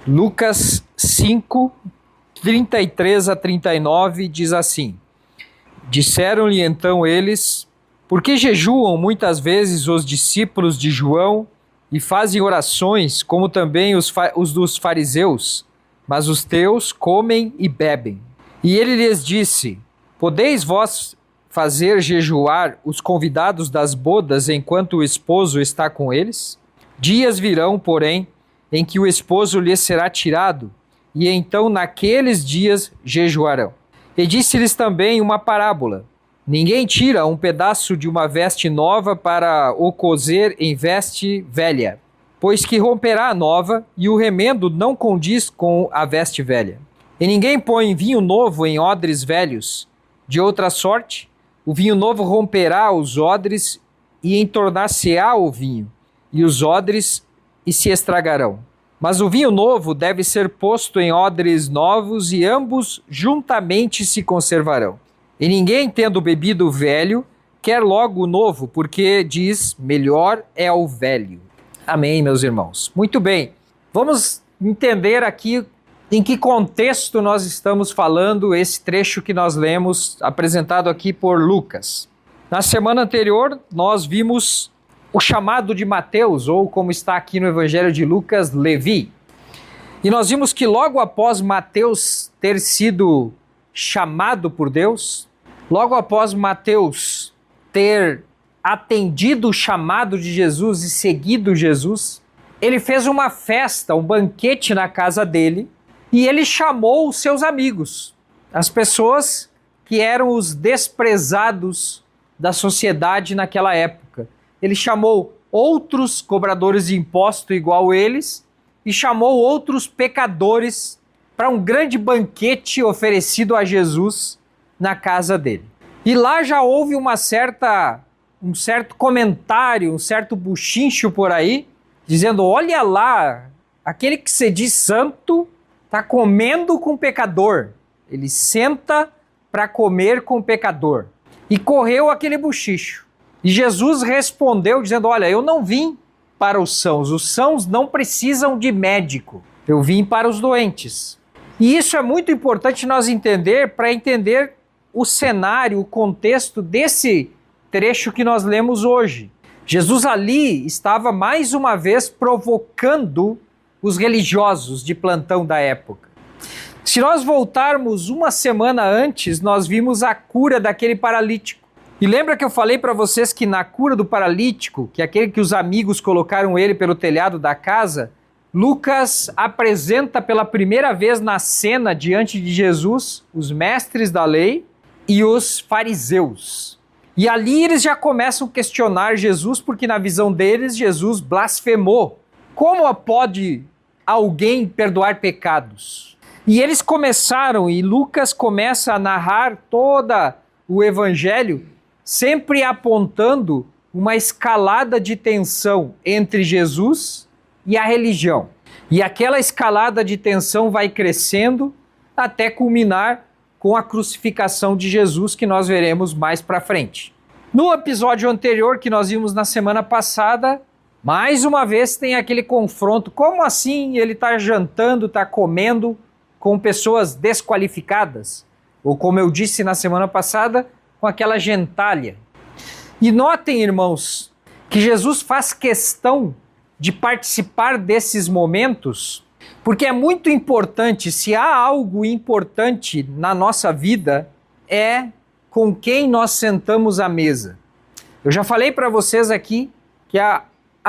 Lucas 5, 33 a 39 diz assim: Disseram-lhe então eles: Por que jejuam muitas vezes os discípulos de João e fazem orações, como também os dos fariseus, mas os teus comem e bebem? E ele lhes disse: Podeis vós fazer jejuar os convidados das bodas enquanto o esposo está com eles? Dias virão, porém, em que o esposo lhes será tirado, e então naqueles dias jejuarão. E disse-lhes também uma parábola: Ninguém tira um pedaço de uma veste nova para o coser em veste velha, pois que romperá a nova, e o remendo não condiz com a veste velha. E ninguém põe vinho novo em odres velhos. De outra sorte, o vinho novo romperá os odres e entornar-se-á o vinho, e os odres e se estragarão. Mas o vinho novo deve ser posto em odres novos, e ambos juntamente se conservarão. E ninguém, tendo bebido o velho, quer logo o novo, porque diz: melhor é o velho. Amém, meus irmãos. Muito bem, vamos entender aqui em que contexto nós estamos falando esse trecho que nós lemos, apresentado aqui por Lucas. Na semana anterior, nós vimos o chamado de Mateus, ou como está aqui no Evangelho de Lucas, Levi. E nós vimos que logo após Mateus ter sido chamado por Deus, logo após Mateus ter atendido o chamado de Jesus e seguido Jesus, ele fez uma festa, um banquete na casa dele, e ele chamou os seus amigos, as pessoas que eram os desprezados da sociedade naquela época. Ele chamou outros cobradores de imposto igual eles e chamou outros pecadores para um grande banquete oferecido a Jesus na casa dele. E lá já houve um certo comentário, um certo buchincho por aí, dizendo: olha lá, aquele que se diz santo está comendo com pecador. Ele senta para comer com pecador. E correu aquele buchicho. E Jesus respondeu dizendo: olha, eu não vim para os sãos não precisam de médico, eu vim para os doentes. E isso é muito importante nós entender, para entender o cenário, o contexto desse trecho que nós lemos hoje. Jesus ali estava mais uma vez provocando os religiosos de plantão da época. Se nós voltarmos uma semana antes, nós vimos a cura daquele paralítico. E lembra que eu falei para vocês que na cura do paralítico, que é aquele que os amigos colocaram ele pelo telhado da casa, Lucas apresenta pela primeira vez na cena diante de Jesus os mestres da lei e os fariseus. E ali eles já começam a questionar Jesus, porque na visão deles Jesus blasfemou. Como pode alguém perdoar pecados? E eles começaram, e Lucas começa a narrar todo o evangelho, sempre apontando uma escalada de tensão entre Jesus e a religião. E aquela escalada de tensão vai crescendo até culminar com a crucificação de Jesus, que nós veremos mais para frente. No episódio anterior que nós vimos na semana passada, mais uma vez tem aquele confronto. Como assim ele está jantando, está comendo com pessoas desqualificadas? Ou como eu disse na semana passada, com aquela gentalha. E notem, irmãos, que Jesus faz questão de participar desses momentos, porque é muito importante. Se há algo importante na nossa vida, é com quem nós sentamos à mesa. Eu já falei para vocês aqui que há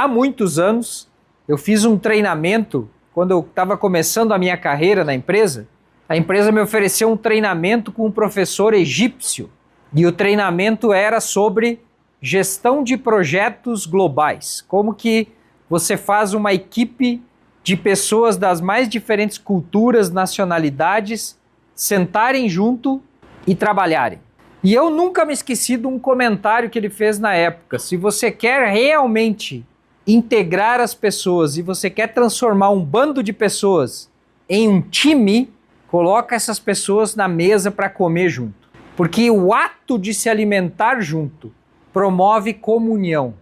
muitos anos eu fiz um treinamento, quando eu estava começando a minha carreira na empresa, a empresa me ofereceu um treinamento com um professor egípcio, e o treinamento era sobre gestão de projetos globais, como que você faz uma equipe de pessoas das mais diferentes culturas, nacionalidades, sentarem junto e trabalharem. E eu nunca me esqueci de um comentário que ele fez na época: se você quer realmente integrar as pessoas e você quer transformar um bando de pessoas em um time, coloca essas pessoas na mesa para comer junto. Porque o ato de se alimentar junto promove comunhão.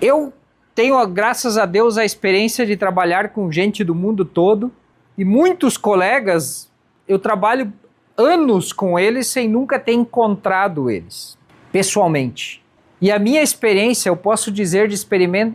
Eu tenho, graças a Deus, a experiência de trabalhar com gente do mundo todo, e muitos colegas, eu trabalho anos com eles sem nunca ter encontrado eles, pessoalmente. E a minha experiência, eu posso dizer de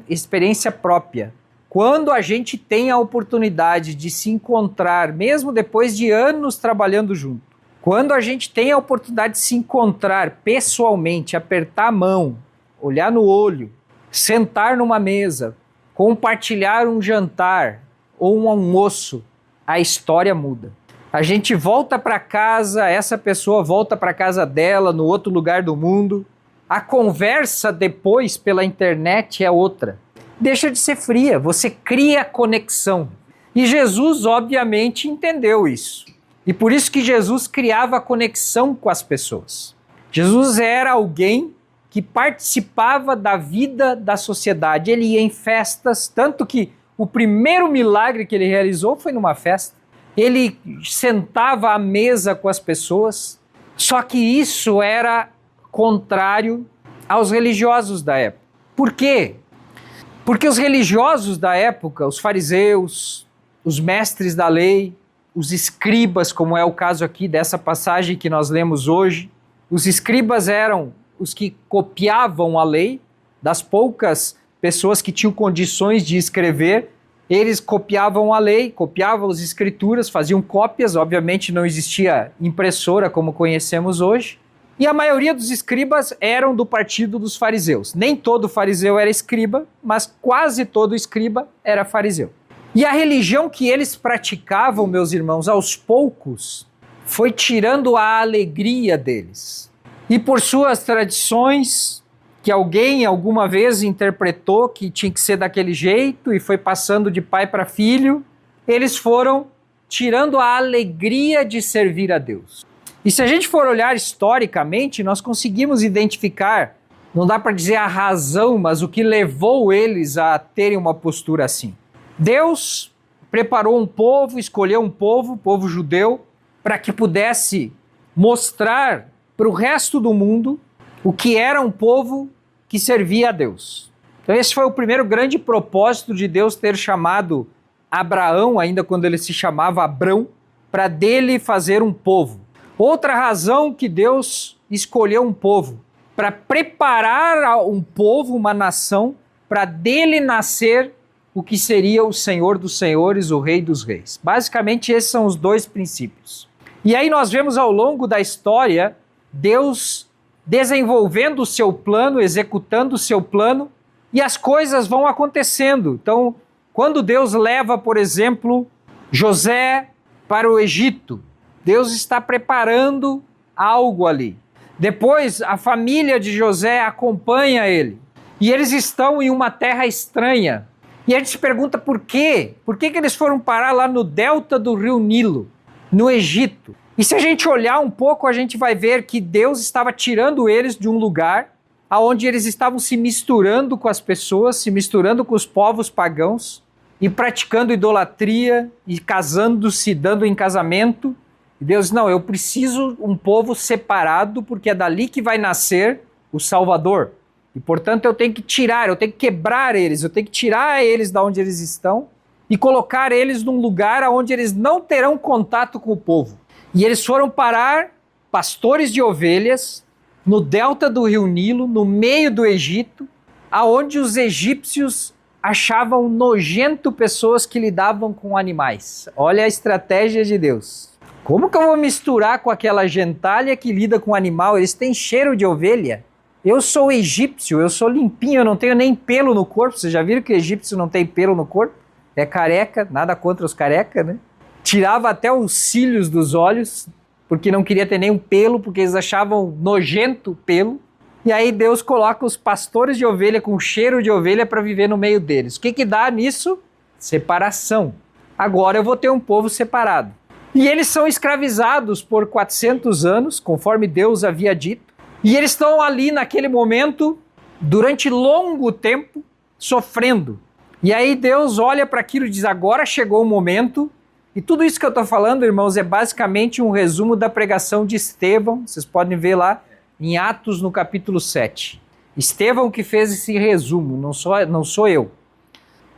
experiência própria, quando a gente tem a oportunidade de se encontrar, mesmo depois de anos trabalhando junto, quando a gente tem a oportunidade de se encontrar pessoalmente, apertar a mão, olhar no olho, sentar numa mesa, compartilhar um jantar ou um almoço, a história muda. A gente volta para casa, essa pessoa volta para casa dela, no outro lugar do mundo. A conversa depois pela internet é outra. Deixa de ser fria, você cria conexão. E Jesus, obviamente, entendeu isso. E por isso que Jesus criava conexão com as pessoas. Jesus era alguém que participava da vida da sociedade. Ele ia em festas, tanto que o primeiro milagre que ele realizou foi numa festa. Ele sentava à mesa com as pessoas, só que isso era contrário aos religiosos da época. Por quê? Porque os religiosos da época, os fariseus, os mestres da lei, os escribas, como é o caso aqui dessa passagem que nós lemos hoje, os escribas eram os que copiavam a lei, das poucas pessoas que tinham condições de escrever, eles copiavam a lei, copiavam as escrituras, faziam cópias, obviamente não existia impressora como conhecemos hoje, e a maioria dos escribas eram do partido dos fariseus. Nem todo fariseu era escriba, mas quase todo escriba era fariseu. E a religião que eles praticavam, meus irmãos, aos poucos, foi tirando a alegria deles. E por suas tradições, que alguém alguma vez interpretou que tinha que ser daquele jeito e foi passando de pai para filho, eles foram tirando a alegria de servir a Deus. E se a gente for olhar historicamente, nós conseguimos identificar, não dá para dizer a razão, mas o que levou eles a terem uma postura assim. Deus preparou um povo, escolheu um povo, o povo judeu, para que pudesse mostrar para o resto do mundo o que era um povo que servia a Deus. Então esse foi o primeiro grande propósito de Deus ter chamado Abraão, ainda quando ele se chamava Abrão, para dele fazer um povo. Outra razão que Deus escolheu um povo, para preparar um povo, uma nação, para dele nascer o que seria o Senhor dos Senhores, o Rei dos Reis. Basicamente esses são os dois princípios. E aí nós vemos ao longo da história, Deus desenvolvendo o seu plano, executando o seu plano, e as coisas vão acontecendo. Então, quando Deus leva, por exemplo, José para o Egito, Deus está preparando algo ali. Depois, a família de José acompanha ele. E eles estão em uma terra estranha. E a gente se pergunta por quê? Por que eles foram parar lá no delta do rio Nilo, no Egito? E se a gente olhar um pouco, a gente vai ver que Deus estava tirando eles de um lugar onde eles estavam se misturando com as pessoas, se misturando com os povos pagãos e praticando idolatria e casando-se, dando em casamento. E Deus, não, eu preciso um povo separado porque é dali que vai nascer o Salvador. E portanto eu tenho que tirar, eu tenho que quebrar eles, eu tenho que tirar eles de onde eles estão e colocar eles num lugar onde eles não terão contato com o povo. E eles foram parar, pastores de ovelhas, no delta do rio Nilo, no meio do Egito, aonde os egípcios achavam nojento pessoas que lidavam com animais. Olha a estratégia de Deus. Como que eu vou misturar com aquela gentalha que lida com animal? Eles têm cheiro de ovelha. Eu sou egípcio, eu sou limpinho, eu não tenho nem pelo no corpo. Vocês já viram que egípcio não tem pelo no corpo? É careca, nada contra os carecas, né? Tirava até os cílios dos olhos, porque não queria ter nenhum pelo, porque eles achavam nojento o pelo. E aí Deus coloca os pastores de ovelha com cheiro de ovelha para viver no meio deles. O que dá nisso? Separação. Agora eu vou ter um povo separado. E eles são escravizados por 400 anos, conforme Deus havia dito. E eles estão ali naquele momento, durante longo tempo, sofrendo. E aí Deus olha para aquilo e diz, agora chegou o momento. E tudo isso que eu estou falando, irmãos, é basicamente um resumo da pregação de Estevão. Vocês podem ver lá em Atos, no capítulo 7. Estevão que fez esse resumo, não sou eu.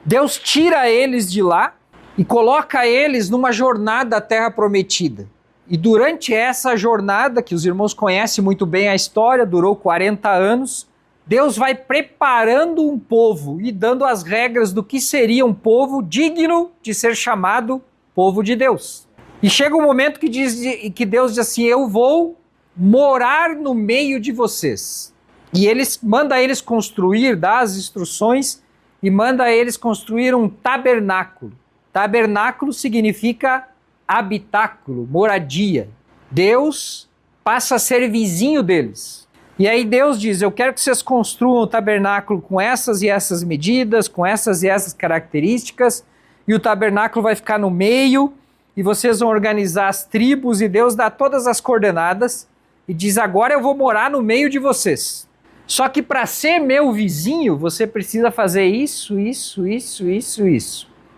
Deus tira eles de lá e coloca eles numa jornada à Terra Prometida. E durante essa jornada, que os irmãos conhecem muito bem a história, durou 40 anos, Deus vai preparando um povo e dando as regras do que seria um povo digno de ser chamado povo de Deus. E chega um momento que Deus diz assim: eu vou morar no meio de vocês. E manda eles construir, dá as instruções e manda eles construir um tabernáculo. Tabernáculo significa habitáculo, moradia. Deus passa a ser vizinho deles. E aí Deus diz: eu quero que vocês construam o tabernáculo com essas e essas medidas, com essas e essas características, e o tabernáculo vai ficar no meio, e vocês vão organizar as tribos, e Deus dá todas as coordenadas, e diz: agora eu vou morar no meio de vocês. Só que para ser meu vizinho, você precisa fazer isso.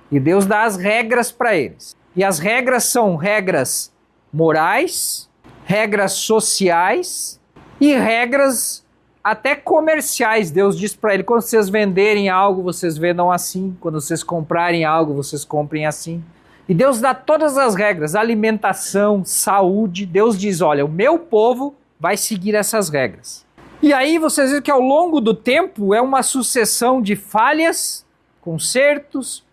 E Deus dá as regras para eles. E as regras são regras morais, regras sociais e regras até comerciais. Deus diz para ele: quando vocês venderem algo, vocês vendam assim. Quando vocês comprarem algo, vocês comprem assim. E Deus dá todas as regras, alimentação, saúde. Deus diz: olha, o meu povo vai seguir essas regras. E aí vocês veem que ao longo do tempo é uma sucessão de falhas, consertos,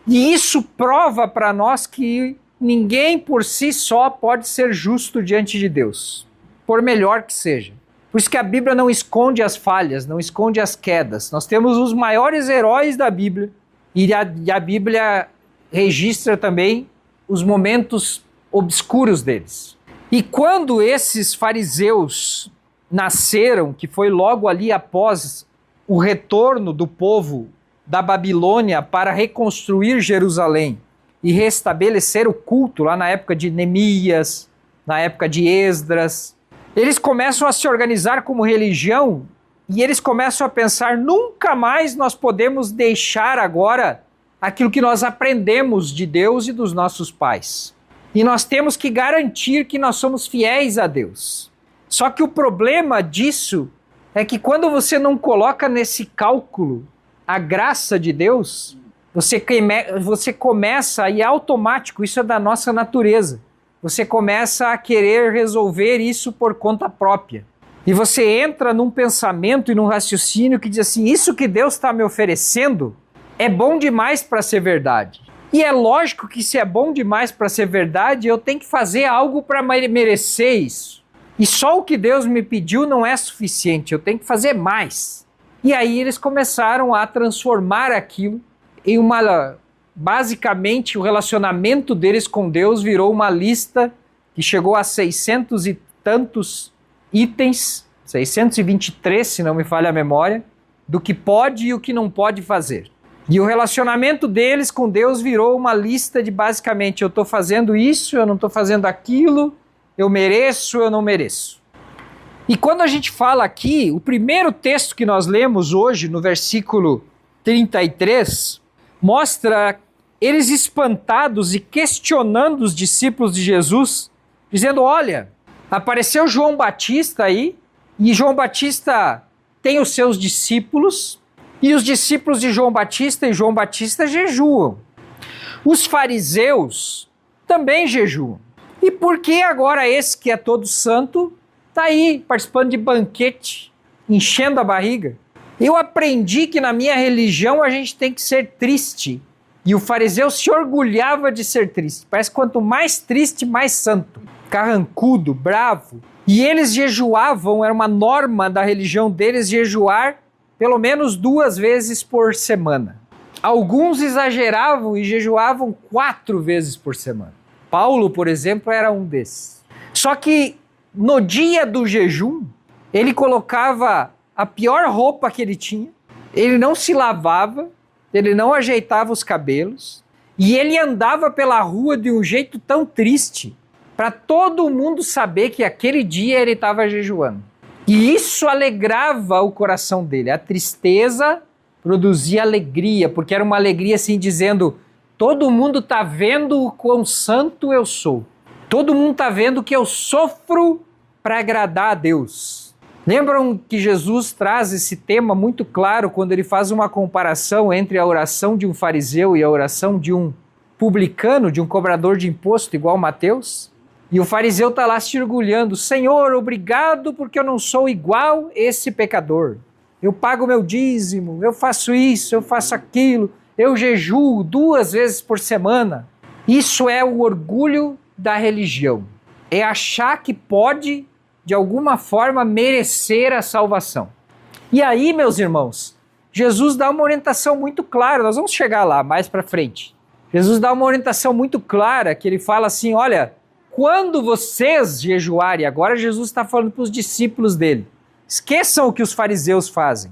e isso prova para nós que ninguém por si só pode ser justo diante de Deus, por melhor que seja. Por isso que a Bíblia não esconde as falhas, não esconde as quedas. Nós temos os maiores heróis da Bíblia, e a Bíblia registra também os momentos obscuros deles. E quando esses fariseus nasceram, que foi logo ali após o retorno do povo da Babilônia para reconstruir Jerusalém e restabelecer o culto, lá na época de Neemias, na época de Esdras, eles começam a se organizar como religião e eles começam a pensar: nunca mais nós podemos deixar agora aquilo que nós aprendemos de Deus e dos nossos pais. E nós temos que garantir que nós somos fiéis a Deus. Só que o problema disso é que quando você não coloca nesse cálculo a graça de Deus, você começa, e é automático, isso é da nossa natureza, você começa a querer resolver isso por conta própria. E você entra num pensamento e num raciocínio que diz assim: isso que Deus está me oferecendo é bom demais para ser verdade. E é lógico que se é bom demais para ser verdade, eu tenho que fazer algo para merecer isso. E só o que Deus me pediu não é suficiente, eu tenho que fazer mais. E aí eles começaram a transformar aquilo em basicamente o relacionamento deles com Deus virou uma lista que chegou a 600 e tantos itens, 623 se não me falha a memória, do que pode e o que não pode fazer. E o relacionamento deles com Deus virou uma lista de basicamente: eu estou fazendo isso, eu não estou fazendo aquilo, eu mereço, eu não mereço. E quando a gente fala aqui, o primeiro texto que nós lemos hoje, no versículo 33, mostra eles espantados e questionando os discípulos de Jesus, dizendo: olha, apareceu João Batista aí, e João Batista tem os seus discípulos, e os discípulos de João Batista e João Batista jejuam. Os fariseus também jejuam. E por que agora esse que é todo santo está aí participando de banquete, enchendo a barriga? Eu aprendi que na minha religião a gente tem que ser triste. E o fariseu se orgulhava de ser triste. Parece que quanto mais triste, mais santo. Carrancudo, bravo. E eles jejuavam, era uma norma da religião deles jejuar pelo menos 2 vezes por semana. Alguns exageravam e jejuavam 4 vezes por semana. Paulo, por exemplo, era um desses. Só que no dia do jejum, ele colocava a pior roupa que ele tinha, ele não se lavava, ele não ajeitava os cabelos, e ele andava pela rua de um jeito tão triste, para todo mundo saber que aquele dia ele estava jejuando. E isso alegrava o coração dele. A tristeza produzia alegria, porque era uma alegria assim dizendo: todo mundo está vendo o quão santo eu sou. Todo mundo está vendo que eu sofro para agradar a Deus. Lembram que Jesus traz esse tema muito claro quando ele faz uma comparação entre a oração de um fariseu e a oração de um publicano, de um cobrador de imposto, igual Mateus? E o fariseu está lá se orgulhando: Senhor, obrigado porque eu não sou igual esse pecador. Eu pago meu dízimo, eu faço isso, eu faço aquilo, eu jejuo 2 vezes por semana. Isso é o orgulho da religião. É achar que pode, de alguma forma, merecer a salvação. E aí, meus irmãos, Jesus dá uma orientação muito clara. Nós vamos chegar lá mais para frente. Jesus dá uma orientação muito clara, que ele fala assim: olha, quando vocês jejuarem, agora Jesus está falando para os discípulos dele, esqueçam o que os fariseus fazem.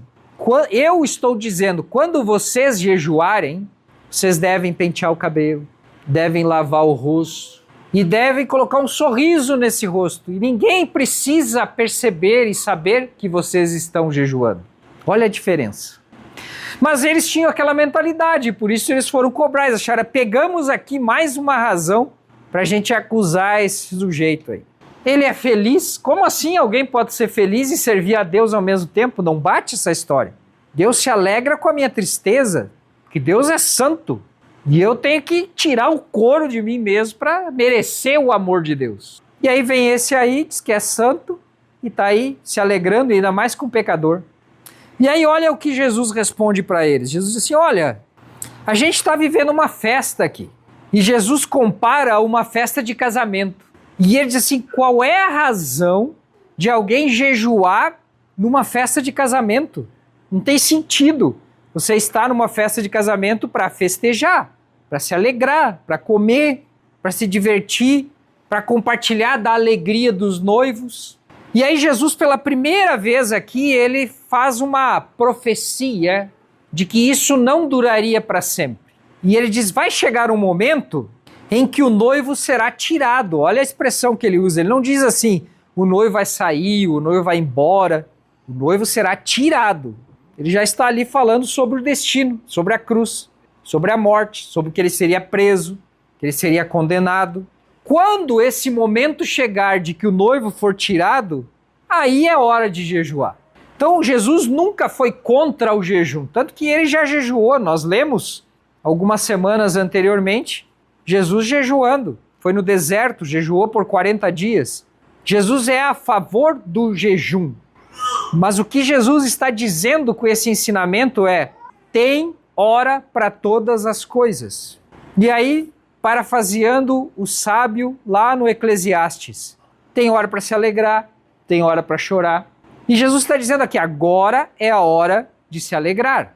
Eu estou dizendo, quando vocês jejuarem, vocês devem pentear o cabelo, devem lavar o rosto e devem colocar um sorriso nesse rosto. E ninguém precisa perceber e saber que vocês estão jejuando. Olha a diferença. Mas eles tinham aquela mentalidade, por isso eles foram cobrar. Eles acharam: pegamos aqui mais uma razão para a gente acusar esse sujeito aí. Ele é feliz? Como assim alguém pode ser feliz e servir a Deus ao mesmo tempo? Não bate essa história. Deus se alegra com a minha tristeza, porque Deus é santo. E eu tenho que tirar o couro de mim mesmo para merecer o amor de Deus. E aí vem esse aí, diz que é santo, e está aí se alegrando, ainda mais com o pecador. E aí olha o que Jesus responde para eles. Jesus diz assim: olha, a gente está vivendo uma festa aqui. E Jesus compara uma festa de casamento. E ele diz assim: qual é a razão de alguém jejuar numa festa de casamento? Não tem sentido. Você está numa festa de casamento para festejar, para se alegrar, para comer, para se divertir, para compartilhar da alegria dos noivos. E aí Jesus, pela primeira vez aqui, ele faz uma profecia de que isso não duraria para sempre. E ele diz: vai chegar um momento em que o noivo será tirado. Olha a expressão que ele usa. Ele não diz assim: o noivo vai sair, o noivo vai embora. O noivo será tirado. Ele já está ali falando sobre o destino, sobre a cruz, sobre a morte, sobre que ele seria preso, que ele seria condenado. Quando esse momento chegar de que o noivo for tirado, aí é hora de jejuar. Então Jesus nunca foi contra o jejum, tanto que ele já jejuou. Nós lemos algumas semanas anteriormente Jesus jejuando. Foi no deserto, jejuou por 40 dias. Jesus é a favor do jejum. Mas o que Jesus está dizendo com esse ensinamento é: tem hora para todas as coisas. E aí, parafraseando o sábio lá no Eclesiastes, tem hora para se alegrar, tem hora para chorar. E Jesus está dizendo aqui: agora é a hora de se alegrar.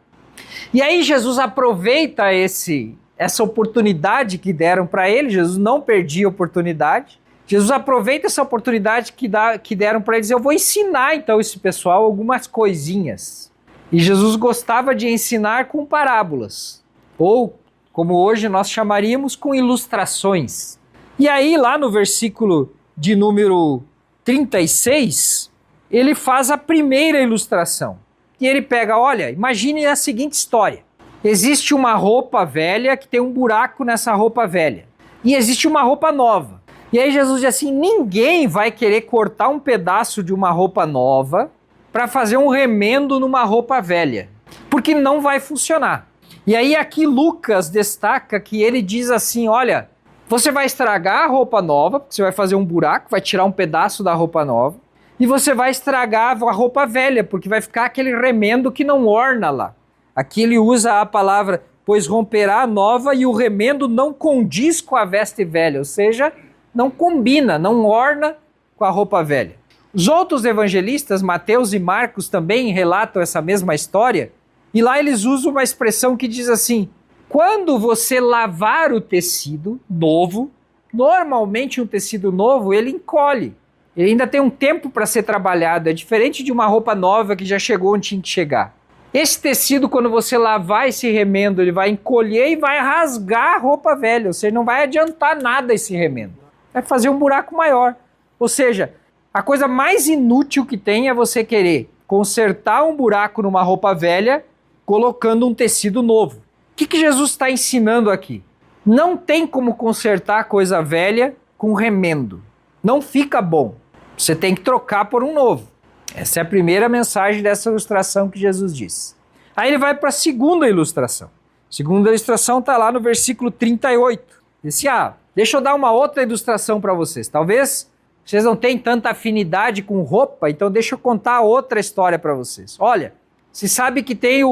E aí Jesus aproveita essa oportunidade que deram para ele. Jesus não perdia a oportunidade. Jesus aproveita essa oportunidade que deram para ele dizer: eu vou ensinar então esse pessoal algumas coisinhas. E Jesus gostava de ensinar com parábolas, ou como hoje nós chamaríamos, com ilustrações. E aí lá no versículo de número 36, ele faz a primeira ilustração. E ele pega: olha, imagine a seguinte história. Existe uma roupa velha que tem um buraco nessa roupa velha. E existe uma roupa nova. E aí Jesus diz assim: ninguém vai querer cortar um pedaço de uma roupa nova para fazer um remendo numa roupa velha, porque não vai funcionar. E aí aqui Lucas destaca que ele diz assim: olha, você vai estragar a roupa nova, porque você vai fazer um buraco, vai tirar um pedaço da roupa nova, e você vai estragar a roupa velha, porque vai ficar aquele remendo que não orna lá. Aqui ele usa a palavra: pois romperá a nova e o remendo não condiz com a veste velha, ou seja, não combina, não orna com a roupa velha. Os outros evangelistas, Mateus e Marcos, também relatam essa mesma história, e lá eles usam uma expressão que diz assim: quando você lavar o tecido novo, normalmente um tecido novo, ele encolhe. Ele ainda tem um tempo para ser trabalhado, é diferente de uma roupa nova que já chegou onde tinha que chegar. Esse tecido, quando você lavar esse remendo, ele vai encolher e vai rasgar a roupa velha, ou seja, não vai adiantar nada esse remendo. Vai fazer um buraco maior. Ou seja, a coisa mais inútil que tem é você querer consertar um buraco numa roupa velha colocando um tecido novo. O que Jesus está ensinando aqui? Não tem como consertar coisa velha com remendo. Não fica bom. Você tem que trocar por um novo. Essa é a primeira mensagem dessa ilustração que Jesus diz. Aí ele vai para a segunda ilustração. A segunda ilustração está lá no versículo 38. Disse, deixa eu dar uma outra ilustração para vocês. Talvez vocês não tenham tanta afinidade com roupa, então deixa eu contar outra história para vocês. Olha, você sabe que tem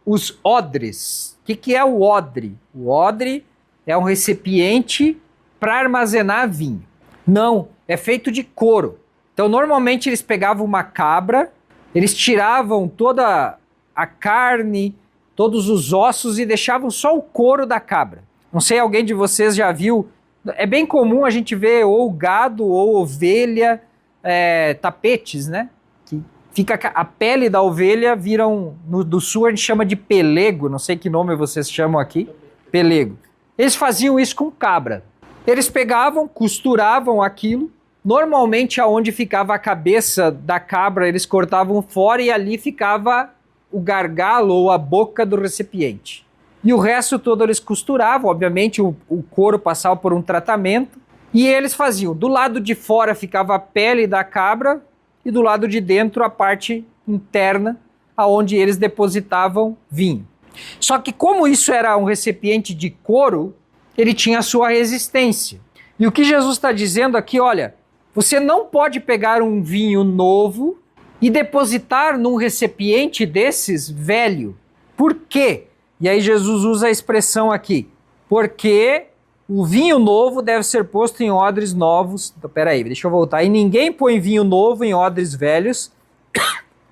os odres. O que é o odre? O odre é um recipiente para armazenar vinho. Não, é feito de couro. Então, normalmente eles pegavam uma cabra, eles tiravam toda a carne, todos os ossos e deixavam só o couro da cabra. Não sei, alguém de vocês já viu? É bem comum a gente ver ou gado ou ovelha, tapetes, né? Que fica a pele da ovelha do sul a gente chama de pelego, não sei que nome vocês chamam aqui, pelego. Eles faziam isso com cabra. Eles pegavam, costuravam aquilo, normalmente aonde ficava a cabeça da cabra eles cortavam fora e ali ficava o gargalo ou a boca do recipiente. E o resto todo eles costuravam, obviamente o couro passava por um tratamento, e eles faziam, do lado de fora ficava a pele da cabra, e do lado de dentro a parte interna, aonde eles depositavam vinho. Só que como isso era um recipiente de couro, ele tinha a sua resistência. E o que Jesus está dizendo aqui, olha, você não pode pegar um vinho novo e depositar num recipiente desses velho. Por quê? E aí Jesus usa a expressão aqui, porque o vinho novo deve ser posto em odres novos. Então, peraí, deixa eu voltar. E ninguém põe vinho novo em odres velhos.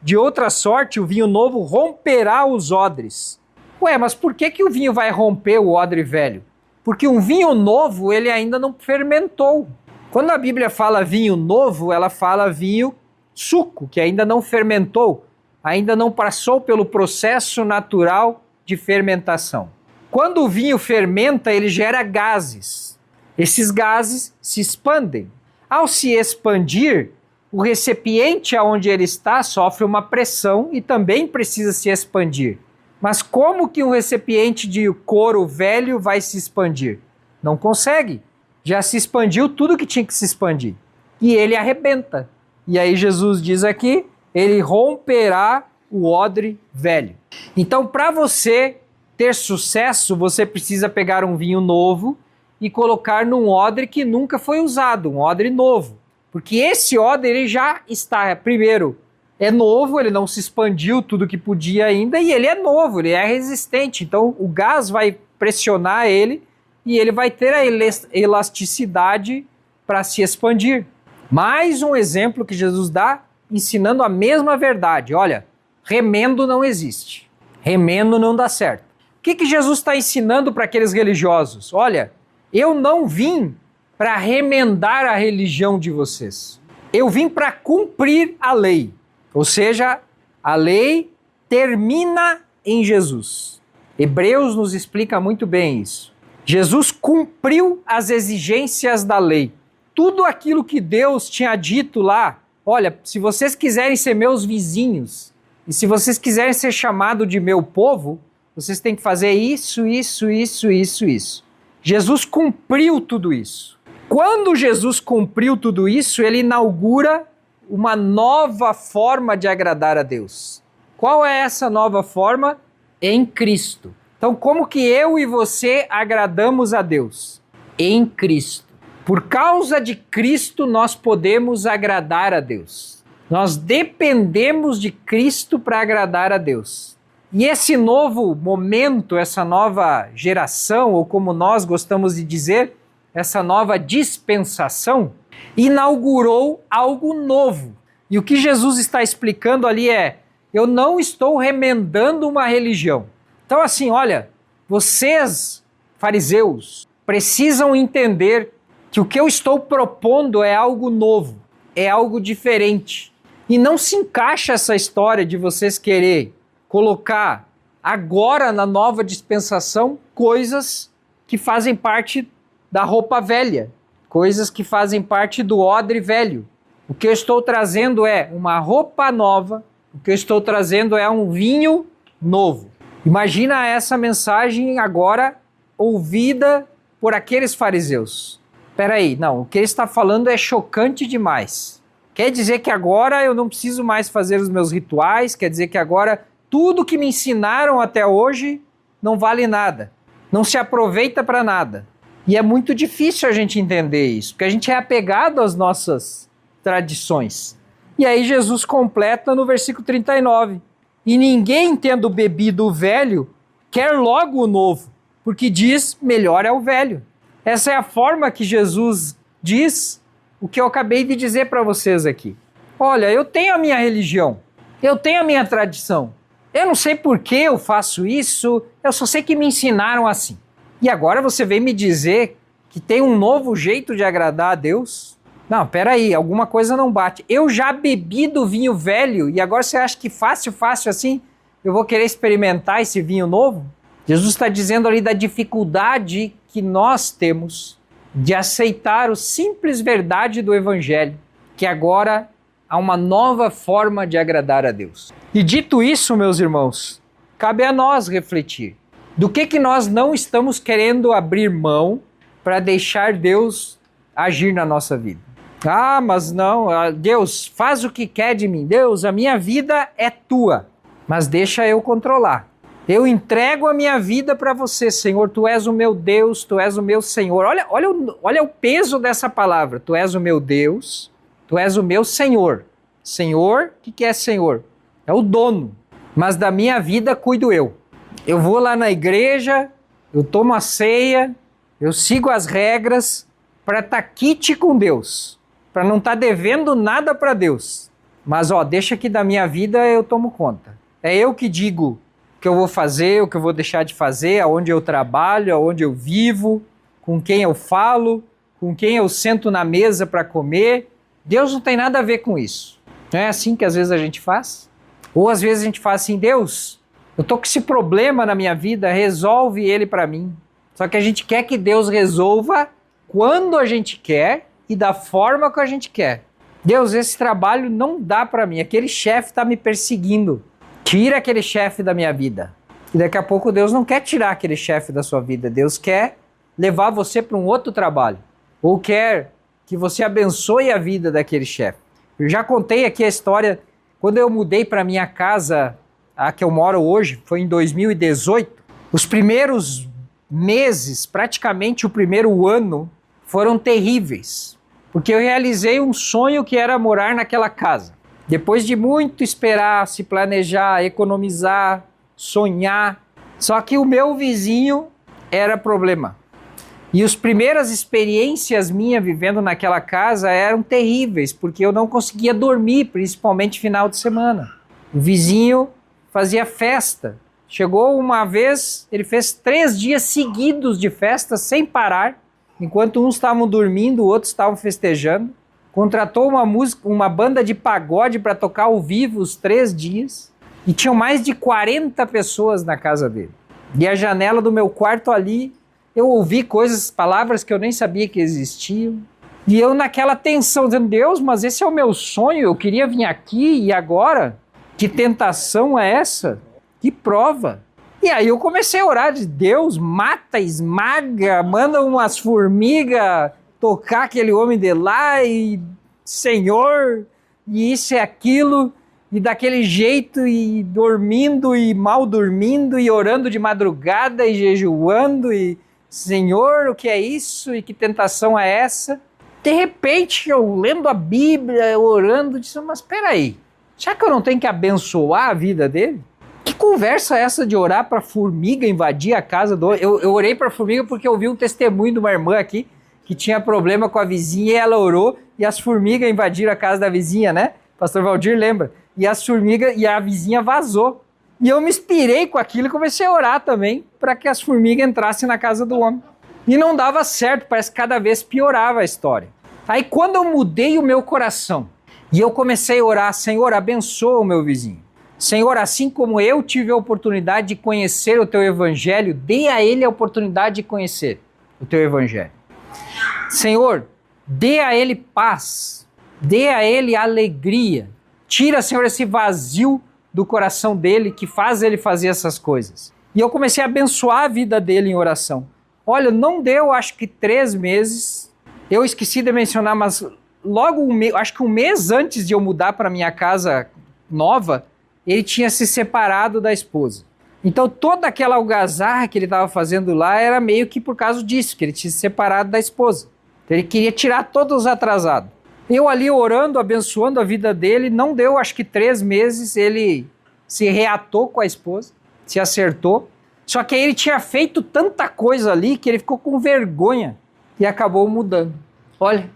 De outra sorte, o vinho novo romperá os odres. Ué, mas por que o vinho vai romper o odre velho? Porque um vinho novo, ele ainda não fermentou. Quando a Bíblia fala vinho novo, ela fala vinho suco, que ainda não fermentou, ainda não passou pelo processo natural de fermentação. Quando o vinho fermenta, ele gera gases. Esses gases se expandem. Ao se expandir, o recipiente onde ele está sofre uma pressão e também precisa se expandir. Mas como que um recipiente de couro velho vai se expandir? Não consegue. Já se expandiu tudo que tinha que se expandir. E ele arrebenta. E aí Jesus diz aqui, ele romperá o odre velho. Então, para você ter sucesso, você precisa pegar um vinho novo e colocar num odre que nunca foi usado, um odre novo. Porque esse odre ele já está, primeiro, é novo, ele não se expandiu tudo que podia ainda, e ele é novo, ele é resistente. Então, o gás vai pressionar ele e ele vai ter a elasticidade para se expandir. Mais um exemplo que Jesus dá, ensinando a mesma verdade. Olha, remendo não existe. Remendo não dá certo. O que Jesus está ensinando para aqueles religiosos? Olha, eu não vim para remendar a religião de vocês. Eu vim para cumprir a lei. Ou seja, a lei termina em Jesus. Hebreus nos explica muito bem isso. Jesus cumpriu as exigências da lei. Tudo aquilo que Deus tinha dito lá, olha, se vocês quiserem ser meus vizinhos, e se vocês quiserem ser chamados de meu povo, vocês têm que fazer isso, isso, isso, isso, isso. Jesus cumpriu tudo isso. Quando Jesus cumpriu tudo isso, ele inaugura uma nova forma de agradar a Deus. Qual é essa nova forma? Em Cristo. Então, como que eu e você agradamos a Deus? Em Cristo. Por causa de Cristo, nós podemos agradar a Deus. Nós dependemos de Cristo para agradar a Deus. E esse novo momento, essa nova geração, ou como nós gostamos de dizer, essa nova dispensação, inaugurou algo novo. E o que Jesus está explicando ali é, eu não estou remendando uma religião. Então assim, olha, vocês, fariseus, precisam entender que o que eu estou propondo é algo novo, é algo diferente. E não se encaixa essa história de vocês querer colocar agora na nova dispensação coisas que fazem parte da roupa velha, coisas que fazem parte do odre velho. O que eu estou trazendo é uma roupa nova, o que eu estou trazendo é um vinho novo. Imagina essa mensagem agora ouvida por aqueles fariseus. Espera aí, não, o que ele está falando é chocante demais. Quer dizer que agora eu não preciso mais fazer os meus rituais, quer dizer que agora tudo que me ensinaram até hoje não vale nada, não se aproveita para nada. E é muito difícil a gente entender isso, porque a gente é apegado às nossas tradições. E aí Jesus completa no versículo 39. E ninguém, tendo bebido o velho, quer logo o novo, porque diz, melhor é o velho. Essa é a forma que Jesus diz o que eu acabei de dizer para vocês aqui. Olha, eu tenho a minha religião, eu tenho a minha tradição. Eu não sei por que eu faço isso, eu só sei que me ensinaram assim. E agora você vem me dizer que tem um novo jeito de agradar a Deus? Não, peraí, alguma coisa não bate. Eu já bebi do vinho velho e agora você acha que fácil assim eu vou querer experimentar esse vinho novo? Jesus está dizendo ali da dificuldade que nós temos de aceitar a simples verdade do Evangelho, que agora há uma nova forma de agradar a Deus. E dito isso, meus irmãos, cabe a nós refletir. Do que nós não estamos querendo abrir mão para deixar Deus agir na nossa vida? Ah, mas não, Deus, faz o que quer de mim. Deus, a minha vida é tua, mas deixa eu controlar. Eu entrego a minha vida para você, Senhor. Tu és o meu Deus, tu és o meu Senhor. Olha o peso dessa palavra. Tu és o meu Deus, tu és o meu Senhor. Senhor, o que é Senhor? É o dono, mas da minha vida cuido eu. Eu vou lá na igreja, eu tomo a ceia, eu sigo as regras para estar quite com Deus, para não estar devendo nada para Deus. Mas deixa que da minha vida eu tomo conta. É eu que digo o que eu vou fazer, o que eu vou deixar de fazer, aonde eu trabalho, aonde eu vivo, com quem eu falo, com quem eu sento na mesa para comer. Deus não tem nada a ver com isso. Não é assim que às vezes a gente faz? Ou às vezes a gente faz assim, Deus, eu tô com esse problema na minha vida, resolve ele para mim. Só que a gente quer que Deus resolva quando a gente quer e da forma que a gente quer. Deus, esse trabalho não dá para mim, aquele chefe está me perseguindo. Tira aquele chefe da minha vida. E daqui a pouco Deus não quer tirar aquele chefe da sua vida, Deus quer levar você para um outro trabalho. Ou quer que você abençoe a vida daquele chefe. Eu já contei aqui a história, quando eu mudei para minha casa, a que eu moro hoje, foi em 2018. Os primeiros meses, praticamente o primeiro ano, foram terríveis. Porque eu realizei um sonho que era morar naquela casa. Depois de muito esperar, se planejar, economizar, sonhar. Só que o meu vizinho era problema. E as primeiras experiências minhas vivendo naquela casa eram terríveis, porque eu não conseguia dormir, principalmente final de semana. O vizinho fazia festa. Chegou uma vez, ele fez 3 dias seguidos de festa, sem parar. Enquanto uns estavam dormindo, outros estavam festejando. Contratou uma banda de pagode para tocar ao vivo os 3 dias. E tinham mais de 40 pessoas na casa dele. E a janela do meu quarto ali, eu ouvi palavras que eu nem sabia que existiam. E eu naquela tensão, dizendo, Deus, mas esse é o meu sonho, eu queria vir aqui e agora? Que tentação é essa? Que prova? E aí eu comecei a orar de Deus, mata, esmaga, manda umas formigas tocar aquele homem de lá e Senhor, e isso e aquilo, e daquele jeito, e dormindo e mal dormindo, e orando de madrugada e jejuando, e Senhor, o que é isso? E que tentação é essa? De repente, eu lendo a Bíblia, orando, disse, mas peraí, será que eu não tenho que abençoar a vida dele? Que conversa é essa de orar para formiga invadir a casa do... Eu orei para formiga porque eu vi um testemunho de uma irmã aqui que tinha problema com a vizinha e ela orou e as formigas invadiram a casa da vizinha, né? Pastor Valdir lembra. E as formigas e a vizinha vazou. E eu me inspirei com aquilo e comecei a orar também para que as formigas entrassem na casa do homem. E não dava certo, parece que cada vez piorava a história. Aí quando eu mudei o meu coração e eu comecei a orar, Senhor, abençoa o meu vizinho. Senhor, assim como eu tive a oportunidade de conhecer o Teu Evangelho, dê a ele a oportunidade de conhecer o Teu Evangelho. Senhor, dê a ele paz, dê a ele alegria. Tira, Senhor, esse vazio do coração dele que faz ele fazer essas coisas. E eu comecei a abençoar a vida dele em oração. Olha, não deu, acho que 3 meses. Eu esqueci de mencionar, mas logo, acho que um mês antes de eu mudar para minha casa nova, ele tinha se separado da esposa. Então toda aquela algazarra que ele estava fazendo lá era meio que por causa disso, que ele tinha se separado da esposa. Então ele queria tirar todos os atrasados. Eu ali orando, abençoando a vida dele, não deu acho que 3 meses, ele se reatou com a esposa, se acertou. Só que aí ele tinha feito tanta coisa ali que ele ficou com vergonha e acabou mudando. Olha,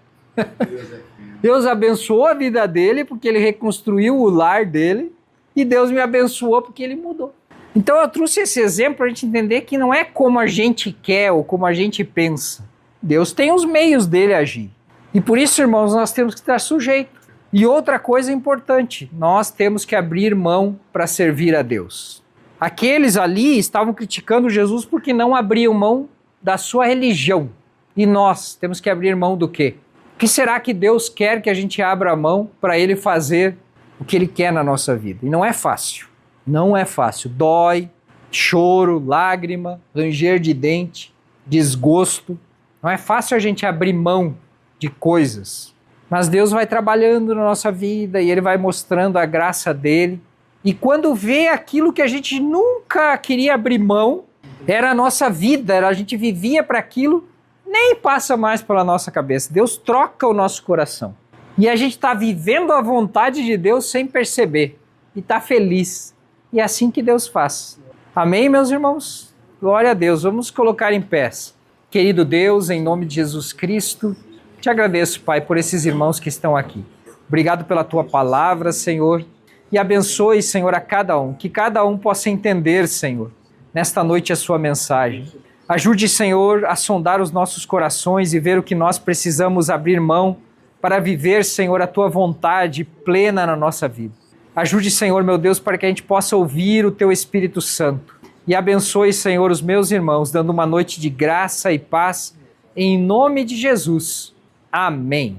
Deus abençoou a vida dele porque ele reconstruiu o lar dele e Deus me abençoou porque ele mudou. Então eu trouxe esse exemplo para a gente entender que não é como a gente quer ou como a gente pensa. Deus tem os meios dele agir. E por isso, irmãos, nós temos que estar sujeitos. E outra coisa importante, nós temos que abrir mão para servir a Deus. Aqueles ali estavam criticando Jesus porque não abriam mão da sua religião. E nós temos que abrir mão do quê? O que será que Deus quer que a gente abra mão para Ele fazer o que Ele quer na nossa vida? E não é fácil. Não é fácil. Dói, choro, lágrima, ranger de dente, desgosto. Não é fácil a gente abrir mão de coisas. Mas Deus vai trabalhando na nossa vida e Ele vai mostrando a graça dEle. E quando vê aquilo que a gente nunca queria abrir mão, era a nossa vida, a gente vivia para aquilo, nem passa mais pela nossa cabeça. Deus troca o nosso coração. E a gente está vivendo a vontade de Deus sem perceber. E está feliz. E é assim que Deus faz. Amém, meus irmãos? Glória a Deus. Vamos colocar em pés. Querido Deus, em nome de Jesus Cristo, te agradeço, Pai, por esses irmãos que estão aqui. Obrigado pela tua palavra, Senhor. E abençoe, Senhor, a cada um. Que cada um possa entender, Senhor, nesta noite a sua mensagem. Ajude, Senhor, a sondar os nossos corações e ver o que nós precisamos abrir mão para viver, Senhor, a tua vontade plena na nossa vida. Ajude, Senhor, meu Deus, para que a gente possa ouvir o teu Espírito Santo. E abençoe, Senhor, os meus irmãos, dando uma noite de graça e paz, em nome de Jesus. Amém.